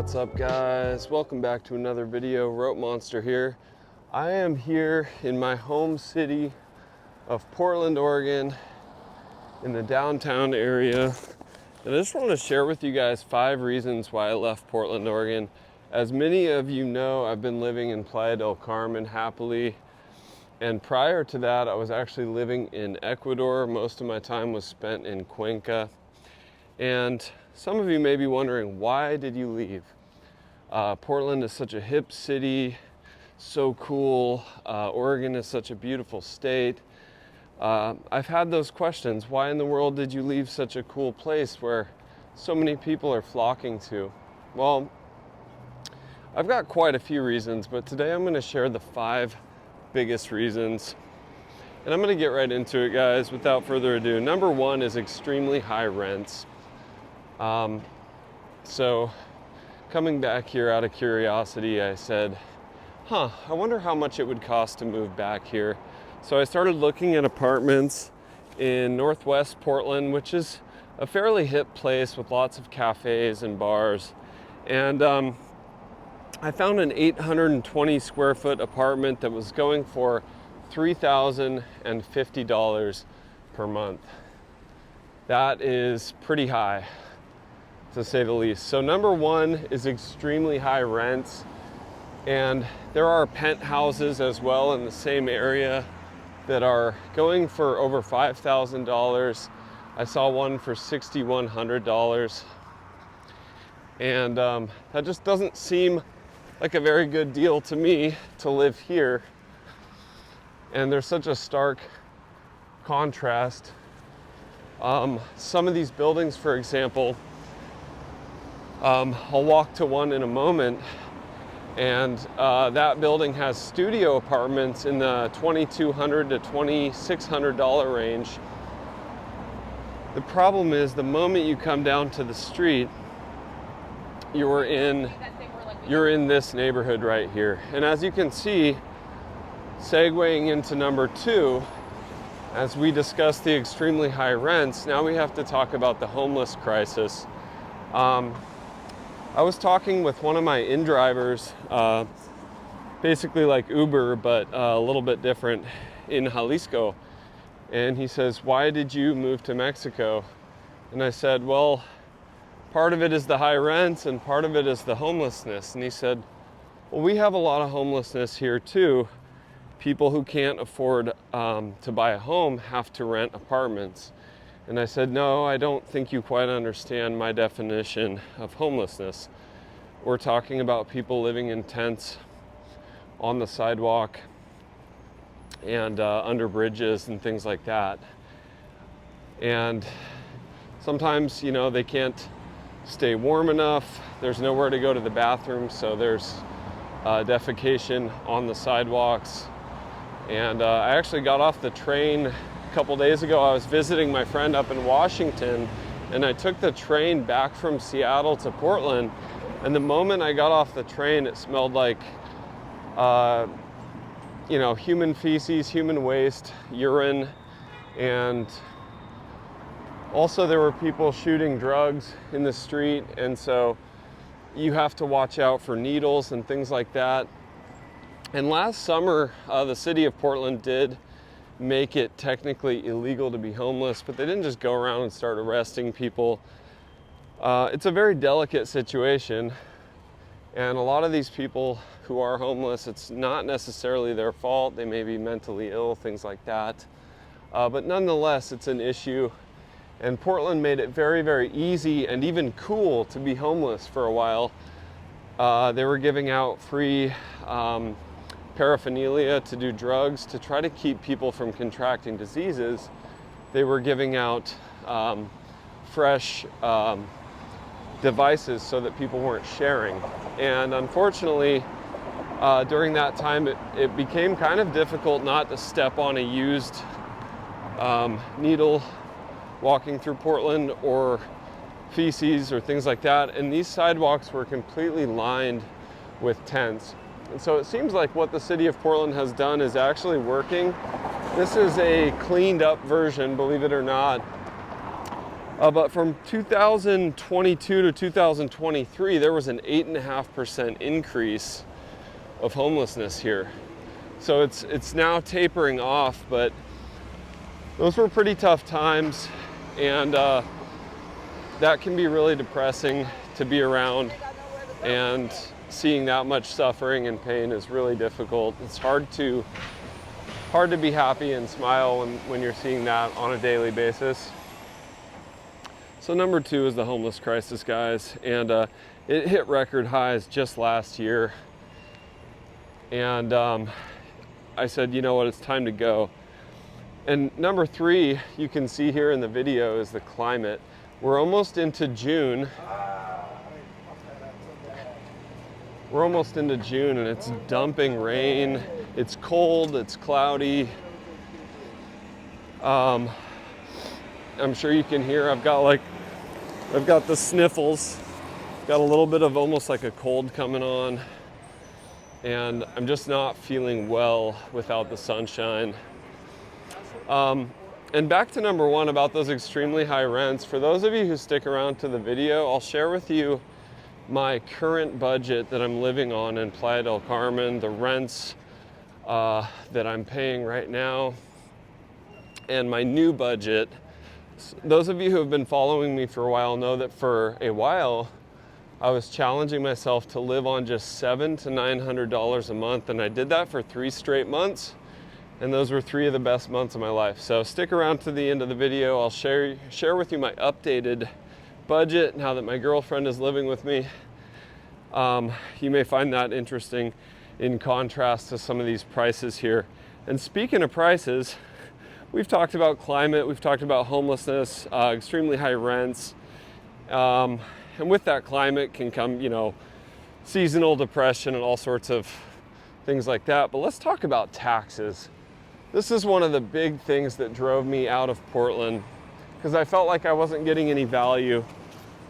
What's up, guys? Welcome back to another video. Rope Monster here. I am here in my home city of Portland, Oregon, in the downtown area. And I just want to share with you guys 5 reasons why I left Portland, Oregon. As many of you know, I've been living in Playa del Carmen happily. And prior to that, I was actually living in Ecuador. Most of my time was spent in Cuenca. And some of you may be wondering, why did you leave? Portland is such a hip city, so cool. Oregon is such a beautiful state. I've had those questions. Why in the world did you leave such a cool place where so many people are flocking to? Well, I've got quite a few reasons, but today I'm going to share the 5 biggest reasons. And I'm going to get right into it, guys, without further ado. Number 1 is extremely high rents. So coming back here out of curiosity, I said, I wonder how much it would cost to move back here. So I started looking at apartments in Northwest Portland, which is a fairly hip place with lots of cafes and bars. And I found an 820 square foot apartment that was going for $3,050 per month. That is pretty high, to say the least. So number 1 is extremely high rents, and there are penthouses as well in the same area that are going for over $5,000. I saw one for $6,100, and that just doesn't seem like a very good deal to me to live here. And there's such a stark contrast. Some of these buildings, for example, I'll walk to one in a moment, and that building has studio apartments in the $2,200 to $2,600 range. The problem is, the moment you come down to the street, you're in this neighborhood right here. And as you can see, segueing into number 2, as we discuss the extremely high rents, now we have to talk about the homeless crisis. I was talking with one of my in-drivers, basically like Uber, but a little bit different, in Jalisco. And he says, "Why did you move to Mexico?" And I said, "Well, part of it is the high rents and part of it is the homelessness." And he said, "Well, we have a lot of homelessness here too. People who can't afford to buy a home have to rent apartments." And I said, "No, I don't think you quite understand my definition of homelessness. We're talking about people living in tents on the sidewalk and under bridges and things like that. And sometimes, they can't stay warm enough. There's nowhere to go to the bathroom, so there's defecation on the sidewalks." And I actually got off the train a couple days ago. I was visiting my friend up in Washington, and I took the train back from Seattle to Portland. And the moment I got off the train, it smelled like, human feces, human waste, urine, and also there were people shooting drugs in the street. And so you have to watch out for needles and things like that. And last summer, the city of Portland did make it technically illegal to be homeless, but they didn't just go around and start arresting people. It's a very delicate situation, and a lot of these people who are homeless, it's not necessarily their fault. They may be mentally ill, things like that. But nonetheless, it's an issue. And Portland made it very, very easy and even cool to be homeless for a while. They were giving out free paraphernalia to do drugs to try to keep people from contracting diseases. They were giving out fresh devices so that people weren't sharing. And unfortunately, during that time, it became kind of difficult not to step on a used needle walking through Portland, or feces or things like that. And these sidewalks were completely lined with tents. And so it seems like what the city of Portland has done is actually working. This is a cleaned up version, believe it or not. But from 2022 to 2023, there was an 8.5% increase of homelessness here. So it's now tapering off, but those were pretty tough times, and that can be really depressing to be around, and seeing that much suffering and pain is really difficult. It's hard to be happy and smile when you're seeing that on a daily basis. So number 2 is the homeless crisis, guys, and it hit record highs just last year. And I said, you know what, it's time to go. And number 3, you can see here in the video, is the climate. We're almost into June. And it's dumping rain. It's cold, it's cloudy. I'm sure you can hear, I've got the sniffles. Got a little bit of almost like a cold coming on. And I'm just not feeling well without the sunshine. And back to number 1 about those extremely high rents. For those of you who stick around to the video, I'll share with you my current budget that I'm living on in Playa del Carmen, the rents that I'm paying right now, and my new budget. Those of you who have been following me for a while know that for a while I was challenging myself to live on just $700 to $900 a month, and I did that for 3 straight months, and those were 3 of the best months of my life. So stick around to the end of the video. I'll share with you my updated budget now that my girlfriend is living with me. You may find that interesting in contrast to some of these prices here. And speaking of prices, we've talked about climate, we've talked about homelessness, extremely high rents. And with that climate can come, seasonal depression and all sorts of things like that. But let's talk about taxes. This is one of the big things that drove me out of Portland, because I felt like I wasn't getting any value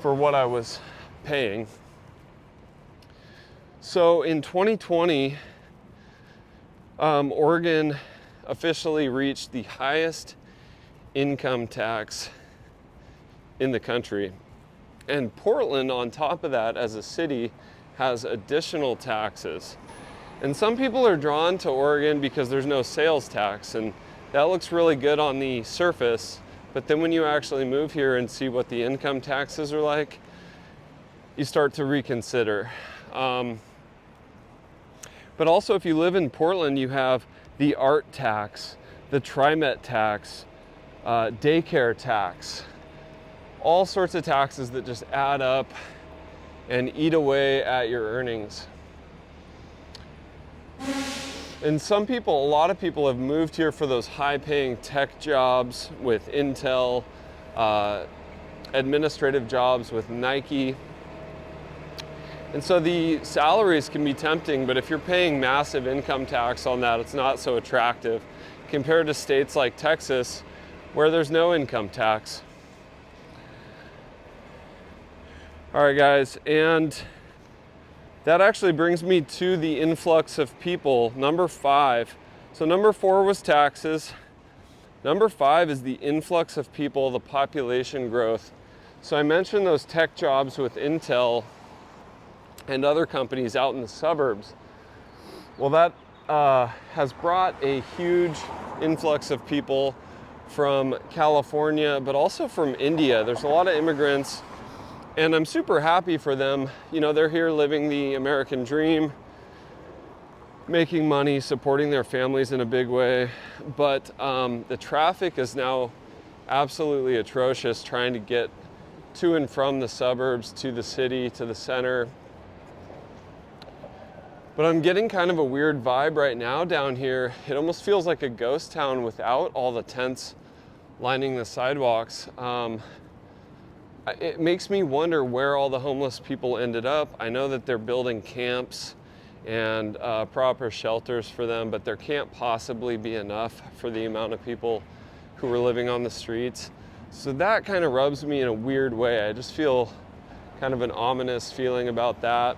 for what I was paying. So in 2020, Oregon officially reached the highest income tax in the country. And Portland, on top of that, as a city, has additional taxes. And some people are drawn to Oregon because there's no sales tax, and that looks really good on the surface. But then when you actually move here and see what the income taxes are like, you start to reconsider. But also, if you live in Portland, you have the art tax, the TriMet tax, daycare tax, all sorts of taxes that just add up and eat away at your earnings. And a lot of people have moved here for those high-paying tech jobs with Intel, administrative jobs with Nike. And so the salaries can be tempting, but if you're paying massive income tax on that, it's not so attractive compared to states like Texas, where there's no income tax. All right, guys, and that actually brings me to the influx of people, number 5. So number 4 was taxes. Number 5 is the influx of people, the population growth. So I mentioned those tech jobs with Intel and other companies out in the suburbs. Well, that has brought a huge influx of people from California, but also from India. There's a lot of immigrants, and I'm super happy for them. They're here living the American dream, making money, supporting their families in a big way. But the traffic is now absolutely atrocious trying to get to and from the suburbs, to the city, to the center. But I'm getting kind of a weird vibe right now down here. It almost feels like a ghost town without all the tents lining the sidewalks. It makes me wonder where all the homeless people ended up. I know that they're building camps and proper shelters for them, but there can't possibly be enough for the amount of people who are living on the streets. So that kind of rubs me in a weird way. I just feel kind of an ominous feeling about that.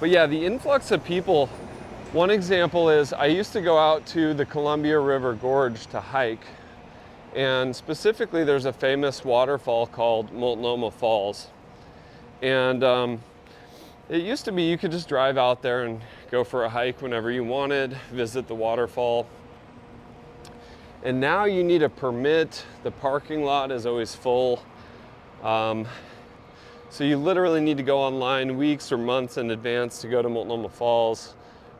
But yeah, the influx of people, one example is I used to go out to the Columbia River Gorge to hike. And specifically, there's a famous waterfall called Multnomah Falls. And it used to be you could just drive out there and go for a hike whenever you wanted, visit the waterfall. And now you need a permit. The parking lot is always full. So you literally need to go online weeks or months in advance to go to Multnomah Falls.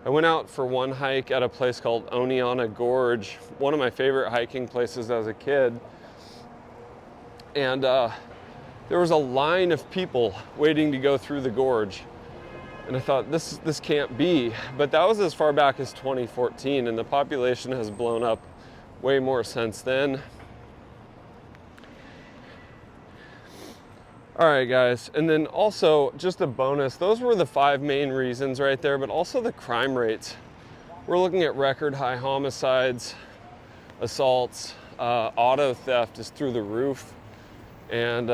I went out for one hike at a place called Oneonta Gorge, one of my favorite hiking places as a kid. And there was a line of people waiting to go through the gorge. And I thought, this can't be. But that was as far back as 2014, and the population has blown up way more since then. All right, guys, and then also just a bonus, those were the 5 main reasons right there, but also the crime rates. We're looking at record high homicides, assaults, auto theft is through the roof. And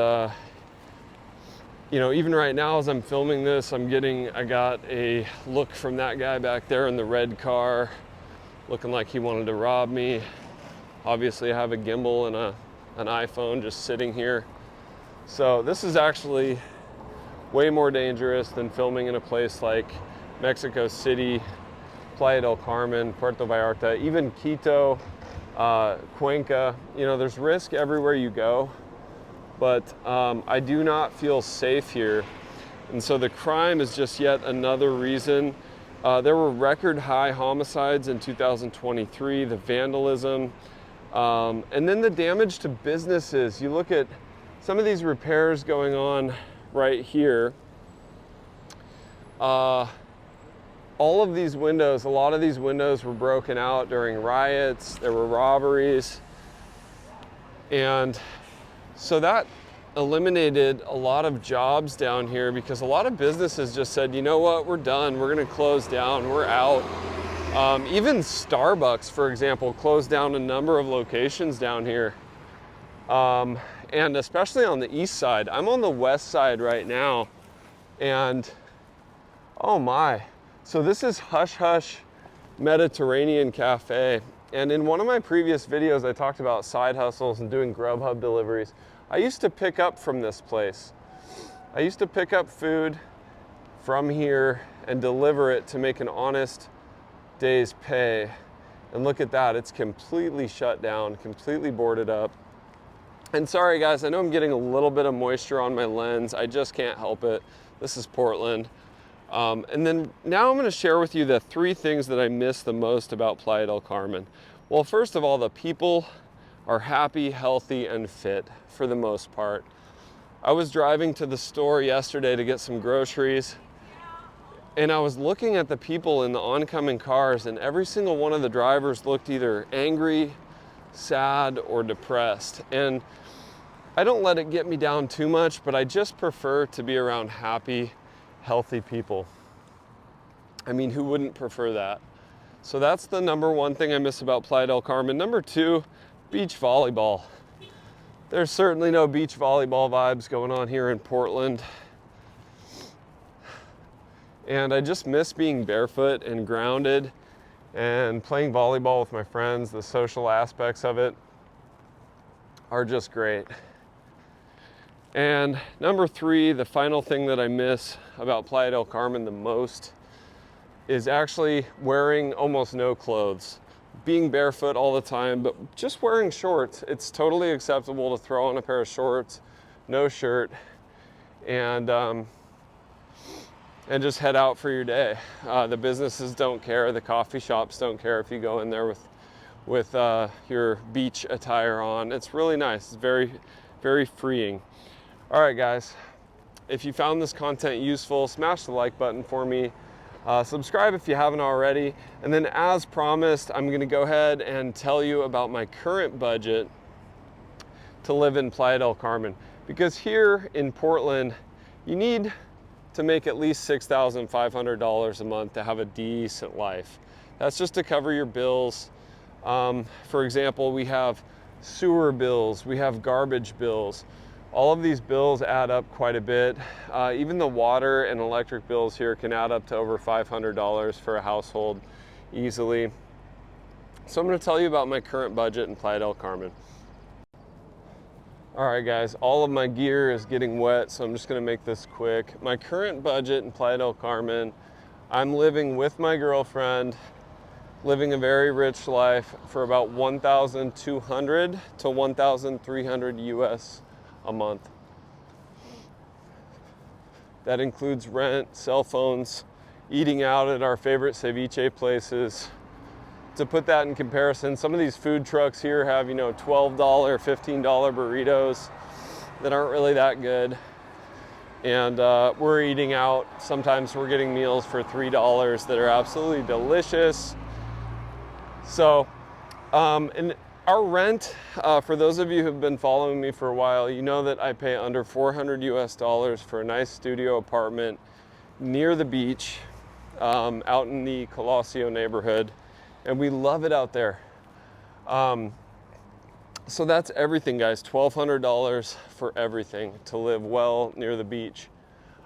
you know, even right now as I'm filming this, I got a look from that guy back there in the red car, looking like he wanted to rob me. Obviously I have a gimbal and an iPhone just sitting here. So this is actually way more dangerous than filming in a place like Mexico City, Playa del Carmen, Puerto Vallarta, even Quito, Cuenca. You know, there's risk everywhere you go, but I do not feel safe here. And so the crime is just yet another reason. There were record high homicides in 2023, the vandalism, and then the damage to businesses. You look at some of these repairs going on right here. All of these windows, a lot of these windows were broken out during riots. There were robberies. And so that eliminated a lot of jobs down here because a lot of businesses just said, you know what, we're done. We're gonna close down, we're out. Even Starbucks, for example, closed down a number of locations down here. And especially on the east side. I'm on the west side right now, and oh my. So this is Hush Hush Mediterranean Cafe. And in one of my previous videos, I talked about side hustles and doing Grubhub deliveries. I used to pick up from this place. I used to pick up food from here and deliver it to make an honest day's pay. And look at that, it's completely shut down, completely boarded up. And sorry guys, I know I'm getting a little bit of moisture on my lens. I just can't help it. This is Portland. And then now I'm gonna share with you the 3 things that I miss the most about Playa del Carmen. Well, first of all, the people are happy, healthy, and fit for the most part. I was driving to the store yesterday to get some groceries, and I was looking at the people in the oncoming cars, and every single one of the drivers looked either angry, sad, or depressed. And I don't let it get me down too much, but I just prefer to be around happy, healthy people. I mean, who wouldn't prefer that? So that's the number 1 thing I miss about Playa del Carmen. Number 2, beach volleyball. There's certainly no beach volleyball vibes going on here in Portland. And I just miss being barefoot and grounded and playing volleyball with my friends. The social aspects of it are just great. And number 3, the final thing that I miss about Playa del Carmen the most is actually wearing almost no clothes. Being barefoot all the time, but just wearing shorts. It's totally acceptable to throw on a pair of shorts, no shirt, and just head out for your day. The businesses don't care, the coffee shops don't care if you go in there with your beach attire on. It's really nice, it's very, very freeing. All right guys, if you found this content useful, smash the like button for me. Subscribe if you haven't already. And then as promised, I'm gonna go ahead and tell you about my current budget to live in Playa del Carmen. Because here in Portland, you need to make at least $6,500 a month to have a decent life. That's just to cover your bills. For example, we have sewer bills, we have garbage bills. All of these bills add up quite a bit. Even the water and electric bills here can add up to over $500 for a household easily. So I'm going to tell you about my current budget in Playa del Carmen. All right, guys, all of my gear is getting wet, so I'm just gonna make this quick. My current budget in Playa del Carmen, I'm living with my girlfriend, living a very rich life for about 1,200 to 1,300 US a month. That includes rent, cell phones, eating out at our favorite ceviche places. To put that in comparison, some of these food trucks here have, you know, $12, $15 burritos that aren't really that good. And we're eating out. Sometimes we're getting meals for $3 that are absolutely delicious. So, and our rent, for those of you who've been following me for a while, you know that I pay under 400 US dollars for a nice studio apartment near the beach, out in the Colosio neighborhood. And we love it out there. So that's everything, guys. $1,200 for everything to live well near the beach.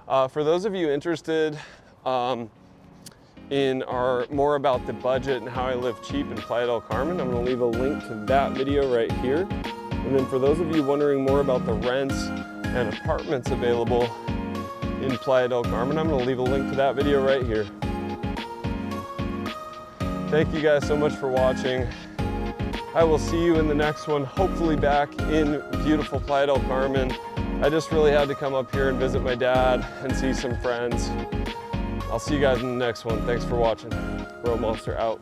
For those of you interested in more about the budget and how I live cheap in Playa del Carmen, I'm going to leave a link to that video right here. And then for those of you wondering more about the rents and apartments available in Playa del Carmen, I'm going to leave a link to that video right here. Thank you guys so much for watching. I will see you in the next one, hopefully back in beautiful Playa del Carmen. I just really had to come up here and visit my dad and see some friends. I'll see you guys in the next one. Thanks for watching. Bro Monster out.